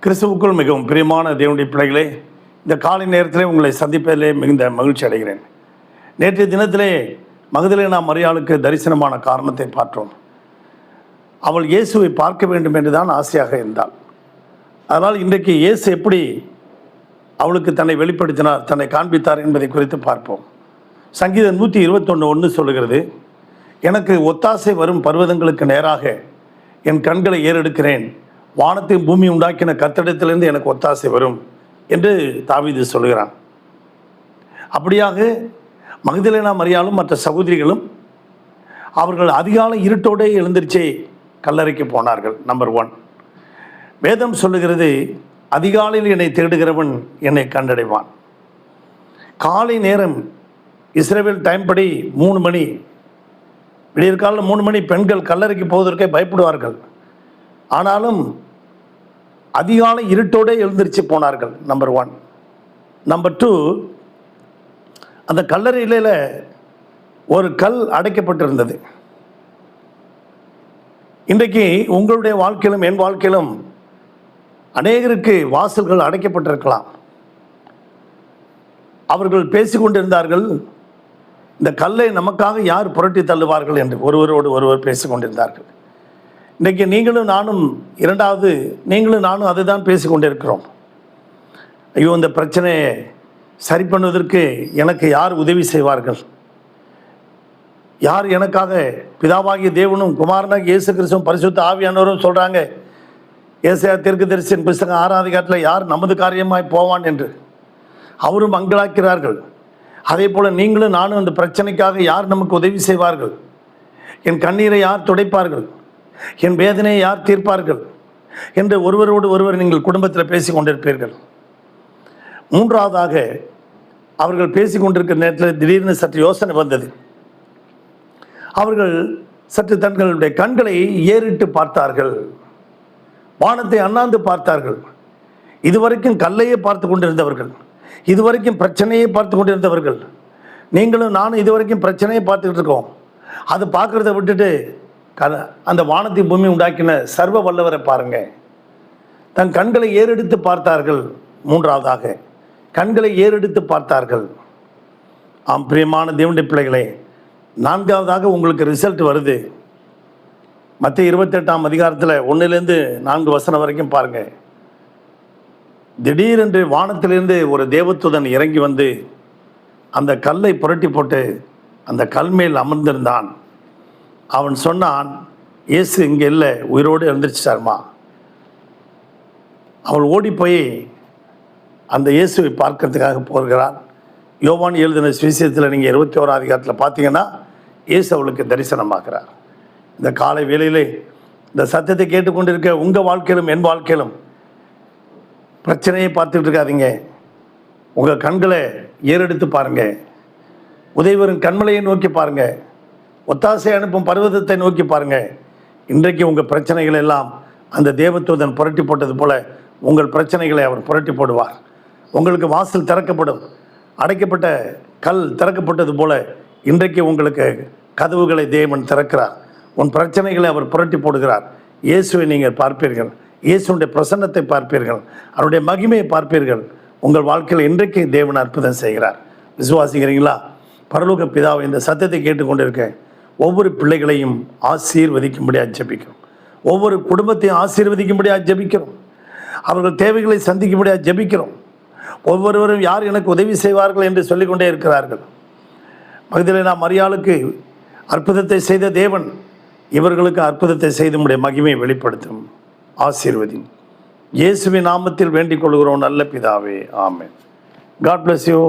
கிறிஸ்துவுக்குள் மிகவும் பிரியமான தேவனுடைய பிள்ளைகளே, இந்த காலை நேரத்திலே உங்களை சந்திப்பதிலே மிகுந்த மகிழ்ச்சி அடைகிறேன். நேற்றைய தினத்திலே மகதலேனா மரியாளுக்கு தரிசனமான காரணத்தை பார்த்தோம். அவள் இயேசுவை பார்க்க வேண்டும் என்று தான் ஆசையாக இருந்தாள். அதனால் இன்றைக்கு இயேசு எப்படி அவளுக்கு தன்னை வெளிப்படுத்தினார், தன்னை காண்பித்தார் என்பதை குறித்து பார்ப்போம். சங்கீதம் 121:1 சொல்லுகிறது, எனக்கு ஒத்தாசை வரும் பர்வதங்களுக்கு நேராக என் கண்களை ஏறெடுக்கிறேன், வானத்தையும் பூமி உண்டாக்கின கர்த்தரிடத்திலிருந்து எனக்கு ஒத்தாசை வரும் என்று தாவீது சொல்கிறான். அப்படியாக மகதலேனா மரியாளும் மற்ற சகோதரிகளும் அவர்கள் அதிகாலை இருட்டோடே எழுந்திருச்சே கல்லறைக்கு போனார்கள். நம்பர் 1, வேதம் சொல்லுகிறது, அதிகாலையில் என்னை தேடுகிறவன் என்னை கண்டடைவான். காலை நேரம் இஸ்ரவேல் டைம் படி 3 மணி, விடியற்காலம் 3 மணி பெண்கள் கல்லறைக்கு போவதற்கே பயப்படுவார்கள். ஆனாலும் அதிகாலை இருட்டோடே எழுந்திருச்சு போனார்கள். நம்பர் 1. நம்பர் 2, அந்த கல்லறையில் ஒரு கல் அடைக்கப்பட்டிருந்தது. இன்றைக்கு உங்களுடைய வாழ்க்கையிலும் என் வாழ்க்கையிலும் அநேகருக்கு வாசல்கள் அடைக்கப்பட்டிருக்கலாம். அவர்கள் பேசிக்கொண்டிருந்தார்கள், இந்த கல்லை நமக்காக யார் புரட்டி தள்ளுவார்கள் என்று ஒருவரோடு ஒருவர் பேசிக்கொண்டிருந்தார்கள். இன்றைக்கு நீங்களும் நானும் நீங்களும் நானும் அதை தான் பேசிக்கொண்டிருக்கிறோம். ஐயோ, இந்த பிரச்சனையை சரி பண்ணுவதற்கு எனக்கு யார் உதவி செய்வார்கள், யார் எனக்காக, பிதாவாகிய தேவனும் குமாரனாகிய இயேசு கிறிஸ்துவும் பரிசுத்த ஆவியானவரும் சொல்கிறாங்க, ஏசாயா தீர்க்கதரிசியின் புத்தகம் 6ஆம் அதிகாரத்தில் யார் நமது காரியமாய் போவான் என்று அவரும் அங்கலாக்கிறார்கள். அதே போல் நீங்களும் நானும் இந்த பிரச்சனைக்காக யார் நமக்கு உதவி செய்வார்கள், என் கண்ணீரை யார் துடைப்பார்கள், என் வேதனையை யார் தீர்ப்பார்கள் என்று ஒருவரோடு ஒருவர் நீங்கள் குடும்பத்தில் பேசி கொண்டிருப்பீர்கள். 3ஆவதாக அவர்கள் பேசி கொண்டிருக்கிற நேரத்தில் திடீர்னு சற்று யோசனை வந்தது. அவர்கள் சற்று தங்களுடைய கண்களை ஏறிட்டு பார்த்தார்கள், வானத்தை அண்ணாந்து பார்த்தார்கள். இதுவரைக்கும் கல்லையே பார்த்து கொண்டிருந்தவர்கள், இதுவரைக்கும் பிரச்சனையே பார்த்து கொண்டிருந்தவர்கள், நீங்களும் நானும் இதுவரைக்கும் பிரச்சனையே பார்த்துக்கிட்டு இருக்கோம். அது பார்க்குறத விட்டுட்டு அந்த வானத்தை பூமி உண்டாக்கின சர்வ வல்லவரை பாருங்க. தன் கண்களை ஏறெடுத்து பார்த்தார்கள். 3ஆவதாக கண்களை ஏறெடுத்து பார்த்தார்கள். ஆம், பிரியமான தேவனுடைய பிள்ளைகளே, 4ஆவதாக உங்களுக்கு ரிசல்ட் வருது. மத்திய 28ஆம் அதிகாரத்தில் 1-4 வசனம் வரைக்கும் பாருங்க. திடீரென்று வானத்திலிருந்து ஒரு தேவதூதன் இறங்கி வந்து அந்த கல்லை புரட்டி போட்டு அந்த கல் மேல் அமர்ந்திருந்தான். அவன் சொன்னான், இயேசு இங்கே இல்லை, உயிரோடு எழுந்திரிச்சிட்டாருமா. அவள் ஓடி போய் அந்த இயேசுவை பார்க்கறதுக்காக போகிறான். யோவான் எழுதின சுவிசேஷத்தில் நீங்கள் 21ஆம் அதிகாரத்தில் பார்த்தீங்கன்னா இயேசு அவளுக்கு தரிசனமாகிறார். இந்த காலை வேளையிலே இந்த சத்தத்தை கேட்டுக்கொண்டிருக்க உங்கள் வாழ்க்கையிலும் என் வாழ்க்கையிலும் பிரச்சனையை பார்த்துட்டு இருக்காதீங்க. உங்கள் கண்களை ஏறெடுத்து பாருங்கள், உதவிவரும் கண்மலையை நோக்கி பாருங்கள், ஒத்தாசை அனுப்பும் பர்வதத்தை நோக்கி பாருங்கள். இன்றைக்கு உங்கள் பிரச்சனைகள் எல்லாம் அந்த தேவதூதன் புரட்டி போட்டது போல உங்கள் பிரச்சனைகளை அவர் புரட்டி போடுவார். உங்களுக்கு வாசல் திறக்கப்படும், அடைக்கப்பட்ட கல் திறக்கப்பட்டது போல இன்றைக்கு உங்களுக்கு கதவுகளை தேவன் திறக்கிறார். உன் பிரச்சனைகளை அவர் புரட்டி போடுகிறார். இயேசுவை நீங்கள் பார்ப்பீர்கள், இயேசுடைய பிரசன்னத்தை பார்ப்பீர்கள், அவருடைய மகிமையை பார்ப்பீர்கள். உங்கள் வாழ்க்கையில் இன்றைக்கு தேவன் அற்புதம் செய்கிறார். விசுவாசிக்கிறீங்களா? பரலோக பிதாவை இந்த சத்தத்தை கேட்டுக்கொண்டிருக்கேன் ஒவ்வொரு பிள்ளைகளையும் ஆசீர்வதிக்கும்படியாக ஜெபிக்கிறோம். ஒவ்வொரு குடும்பத்தையும் ஆசீர்வதிக்கும்படியாக ஜெபிக்கிறோம். அவர்கள் தேவைகளை சந்திக்கும்படியாக ஜெபிக்கிறோம். ஒவ்வொருவரும் யார் எனக்கு உதவி செய்வார்கள் என்று சொல்லிக்கொண்டே இருக்கிறார்கள். மகதலேனா மரியாளுக்கு அற்புதத்தை செய்த தேவன் இவர்களுக்கு அற்புதத்தை செய்து நம்முடைய மகிமையை வெளிப்படுத்தும். ஆசீர்வதி. இயேசுவின் நாமத்தில் வேண்டிக் கொள்கிறோம் நல்ல பிதாவே, ஆமென். God bless you.